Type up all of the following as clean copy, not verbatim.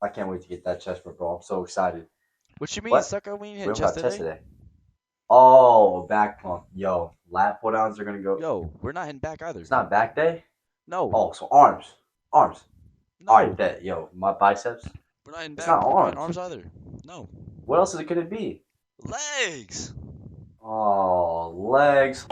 I can't wait to get that chest rip, bro. I'm so excited. What you mean, What? sucker? We ain't We hitting don't chest got chest today? today. Oh, back pump. Yo, lat pull downs are gonna go. Yo, we're not hitting back It's either. not back day. No, Oh, so arms. Arms. All right, no, bet. Yo, my biceps. we're not hitting It's back. not We're not hitting arms. arms either. No, What else is it gonna be? legs. Oh, legs.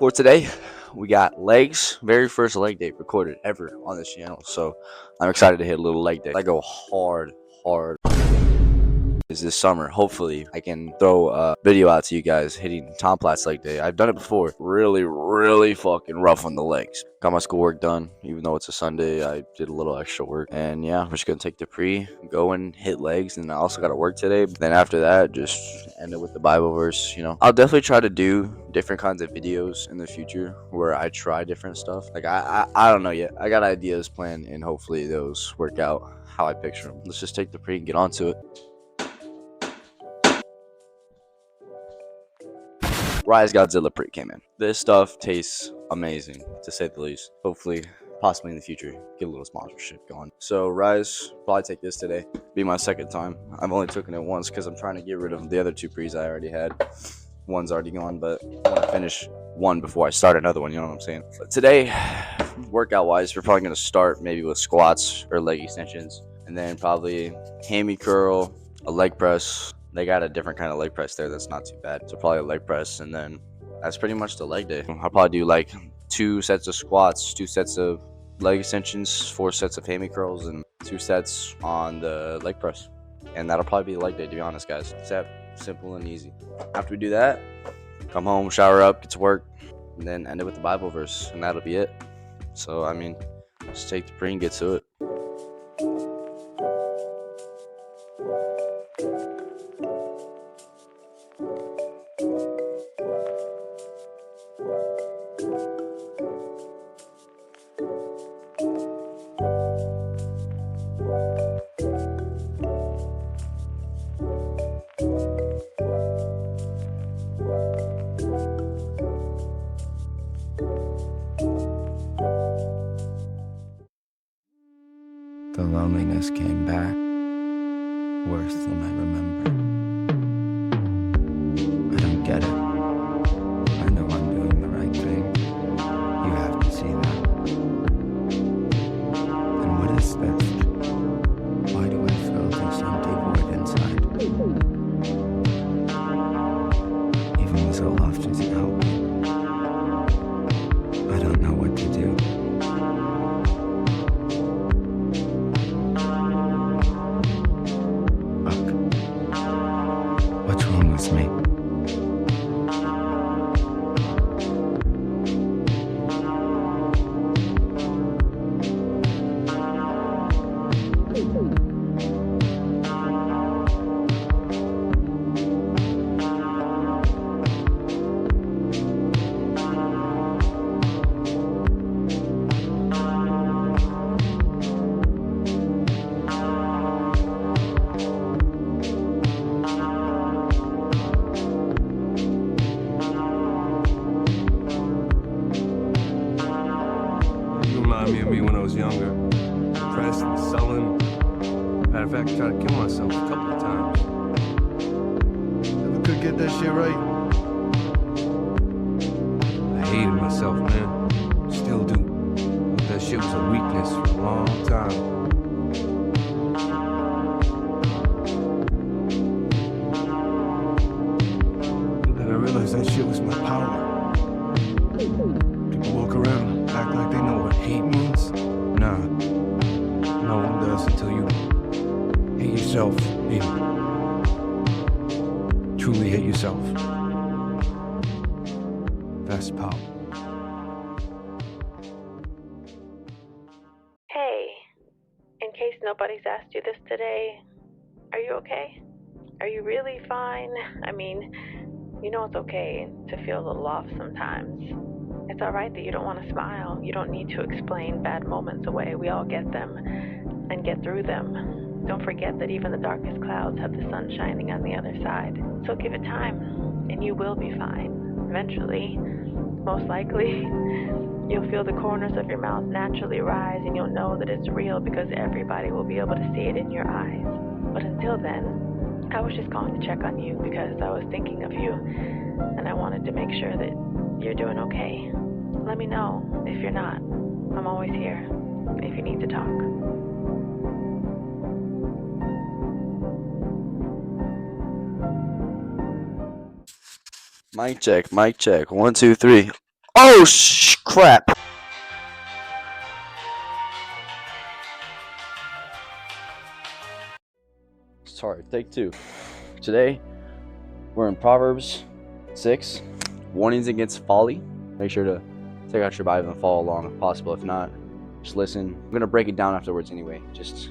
For today, we got legs. Very first leg day recorded ever on this channel. So I'm excited to hit a little leg day. I go hard, hard. Is this summer. Hopefully, I can throw a video out to you guys hitting Tom Platz leg day. I've done it before. Really, really fucking rough on the legs. Got my schoolwork done, even though it's a Sunday. I did a little extra work, and yeah, I'm just gonna take the pre, go and hit legs, and I also got to work today. But then after that, just end it with the Bible verse. I'll definitely try to do different kinds of videos in the future where I try different stuff. Like I don't know yet. I got ideas planned, and hopefully those work out how I picture them. Let's just take the pre and get onto it. Rise Godzilla pre came in. This stuff tastes amazing, to say the least. Hopefully, possibly in the future, get a little sponsorship going. So Rise, probably take this today. Be my second time. I've only taken it once because I'm trying to get rid of the other two pre's I already had. One's already gone, but I want to finish one before I start another one. You know what I'm saying? But today, workout wise, we're probably gonna start maybe with squats or leg extensions, and then probably hammy curl, a leg press. They got a different kind of leg press there that's not too bad. So probably a leg press, and then that's pretty much the leg day. I'll probably do like 2 sets of squats, 2 sets of leg extensions, 4 sets of hammy curls, and 2 sets on the leg press. And that'll probably be the leg day, to be honest, guys. It's that simple and easy. After we do that, come home, shower up, get to work, and then end it with the Bible verse, and that'll be it. So, I mean, just take the pre and get to it. The loneliness came back, worse than I remember. I don't get it. I know I'm doing the right thing. You have to see that. And what is this? Why do I feel this empty void inside? Even Zoloft isn't helping. I don't know what to do. What's wrong with me? You remind me of me when I was younger. Depressed and sullen. Matter of fact, I tried to kill myself a couple of times. Never could get that shit right. I hated myself, man. Still do. But that shit was a weakness for a long time. And then I realized that shit was my power. People walk around, act like they know what hate means. Nah, no one does until you hate yourself. Truly hate yourself. That's power. Hey, in case nobody's asked you this today, are you okay? Are you really fine? I mean, you know it's okay to feel a little off sometimes. It's alright that you don't want to smile. You don't need to explain bad moments away. We all get them and get through them. Don't forget that even the darkest clouds have the sun shining on the other side. So give it time, and you will be fine. Eventually, most likely, you'll feel the corners of your mouth naturally rise, and you'll know that it's real because everybody will be able to see it in your eyes. But until then, I was just calling to check on you because I was thinking of you, and I wanted to make sure that you're doing okay. Let me know if you're not. I'm always here if you need to talk. Mic check, mic check. 1, 2, 3. Oh, crap. Sorry, take 2. Today, we're in Proverbs 6, warnings against folly. Make sure to take out your Bible and follow along if possible. If not, just listen. I'm going to break it down afterwards anyway, just to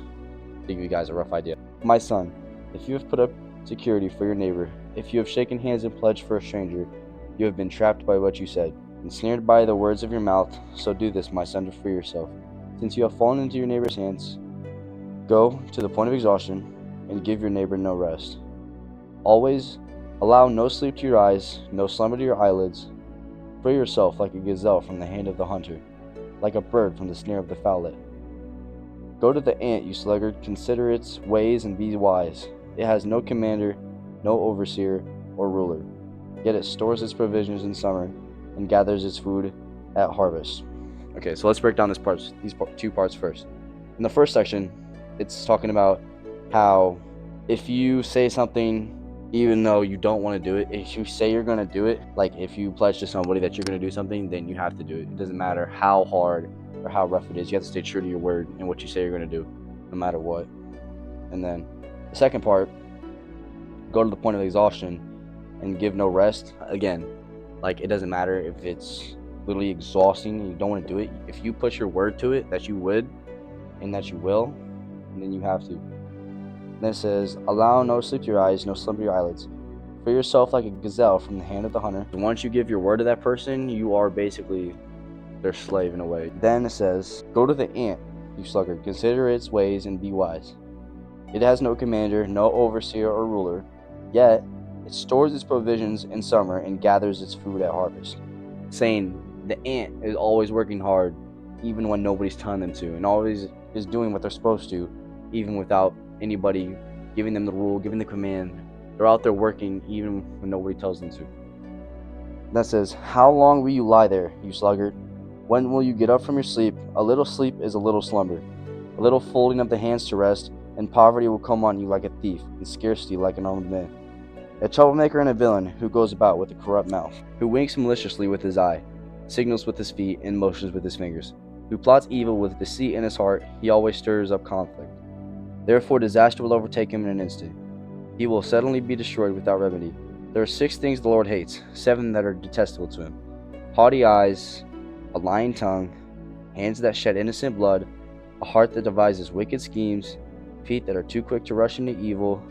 give you guys a rough idea. My son, if you have put up security for your neighbor, if you have shaken hands and pledged for a stranger, you have been trapped by what you said, ensnared by the words of your mouth. So do this, my son, to free yourself. Since you have fallen into your neighbor's hands, go to the point of exhaustion and give your neighbor no rest. Always allow no sleep to your eyes, no slumber to your eyelids. Free yourself like a gazelle from the hand of the hunter, like a bird from the snare of the fowlet. Go to the ant, you sluggard, consider its ways and be wise. It has no commander, no overseer or ruler, yet it stores its provisions in summer and gathers its food at harvest. Okay, so let's break down these 2 parts first. In the first section, it's talking about how if you say something even though you don't want to do it, if you say you're going to do it, like if you pledge to somebody that you're going to do something, then you have to do it. It doesn't matter how hard or how rough it is. You have to stay true to your word and what you say you're going to do, no matter what. And then the second part, go to the point of exhaustion and give no rest. Again, like it doesn't matter if it's literally exhausting and you don't want to do it. If you put your word to it that you would and that you will, then you have to. Then it says, allow no sleep to your eyes, no slumber to your eyelids. Free yourself like a gazelle from the hand of the hunter. And once you give your word to that person, you are basically their slave in a way. Then it says, go to the ant, you sluggard, consider its ways and be wise. It has no commander, no overseer or ruler, yet it stores its provisions in summer and gathers its food at harvest. Saying the ant is always working hard, even when nobody's telling them to, and always is doing what they're supposed to, even without anybody giving them the rule, giving the command. They're out there working even when nobody tells them to. That says, how long will you lie there, you sluggard? When will you get up from your sleep? A little sleep is a little slumber, a little folding of the hands to rest, and poverty will come on you like a thief, and scarcity like an armed man. A troublemaker and a villain who goes about with a corrupt mouth, who winks maliciously with his eye, signals with his feet, and motions with his fingers, who plots evil with deceit in his heart. He always stirs up conflict. Therefore disaster will overtake him in an instant. He will suddenly be destroyed without remedy. There are 6 things the Lord hates, 7 that are detestable to him: haughty eyes, a lying tongue, hands that shed innocent blood, a heart that devises wicked schemes, feet that are too quick to rush into evil,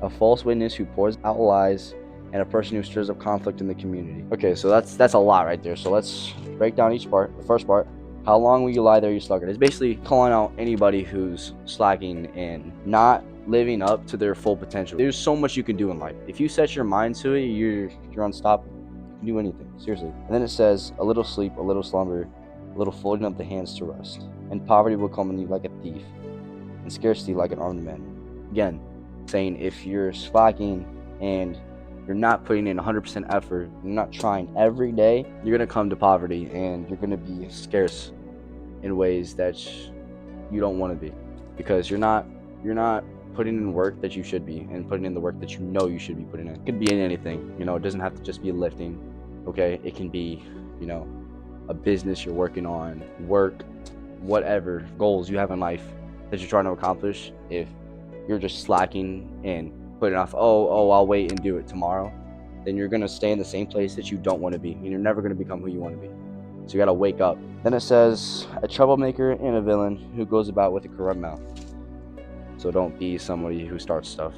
a false witness who pours out lies, and a person who stirs up conflict in the community. Okay, so that's a lot right there. So let's break down each part. The first part, how long will you lie there, you sluggard? It's basically calling out anybody who's slacking and not living up to their full potential. There's so much you can do in life. If you set your mind to it, you're unstoppable. You can do anything, seriously. And then it says, a little sleep, a little slumber, a little folding of the hands to rest, and poverty will come on you like a thief, and scarcity like an armed man. Again, saying if you're slacking and you're not putting in 100% effort, you're not trying every day, you're going to come to poverty and you're going to be scarce in ways that you don't want to be, because you're not putting in work that you should be, and putting in the work that you know you should be putting in. It could be in anything, it doesn't have to just be lifting, okay? It can be, a business you're working on, work, whatever goals you have in life that you're trying to accomplish. If you're just slacking and putting off, I'll wait and do it tomorrow, then you're going to stay in the same place that you don't want to be, and you're never going to become who you want to be. So you got to wake up. Then it says, a troublemaker and a villain who goes about with a corrupt mouth. So don't be somebody who starts stuff,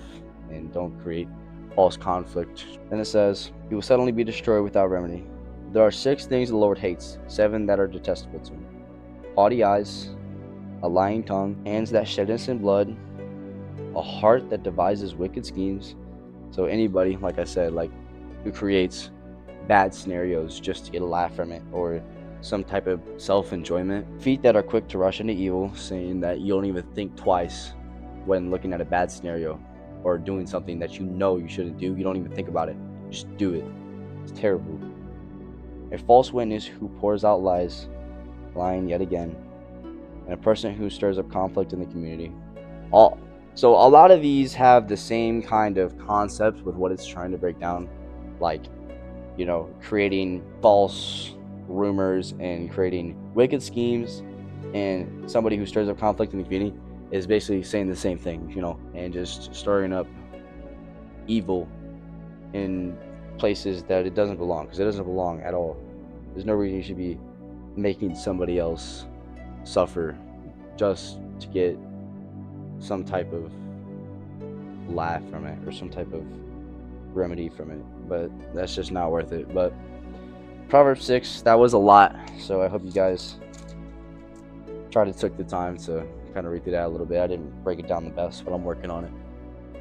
and don't create false conflict. Then it says, he will suddenly be destroyed without remedy. There are 6 things the Lord hates, 7 that are detestable to him: haughty eyes, a lying tongue, hands that shed innocent blood, a heart that devises wicked schemes. So anybody, like I said, like who creates bad scenarios just to get a laugh from it or some type of self-enjoyment. Feet that are quick to rush into evil, saying that you don't even think twice when looking at a bad scenario or doing something that you know you shouldn't do. You don't even think about it. Just do it. It's terrible. A false witness who pours out lies, lying yet again, and a person who stirs up conflict in the community. So a lot of these have the same kind of concept with what it's trying to break down, like, you know, creating false rumors and creating wicked schemes, and somebody who stirs up conflict in the community is basically saying the same thing, you know, and just stirring up evil in places that it doesn't belong, because it doesn't belong at all. There's no reason you should be making somebody else suffer just to get some type of laugh from it or some type of remedy from it, but that's just not worth it. But Proverbs 6, that was a lot, so I hope you guys took the time to kind of read through that a little bit. I didn't break it down the best, but I'm working on it.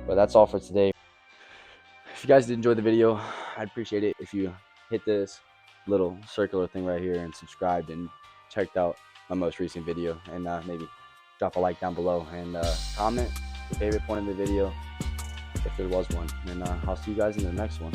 But that's all for today. If you guys did enjoy the video, I'd appreciate it if you hit this little circular thing right here and subscribed and checked out my most recent video, and maybe drop a like down below and comment your favorite point of the video if there was one, and I'll see you guys in the next one.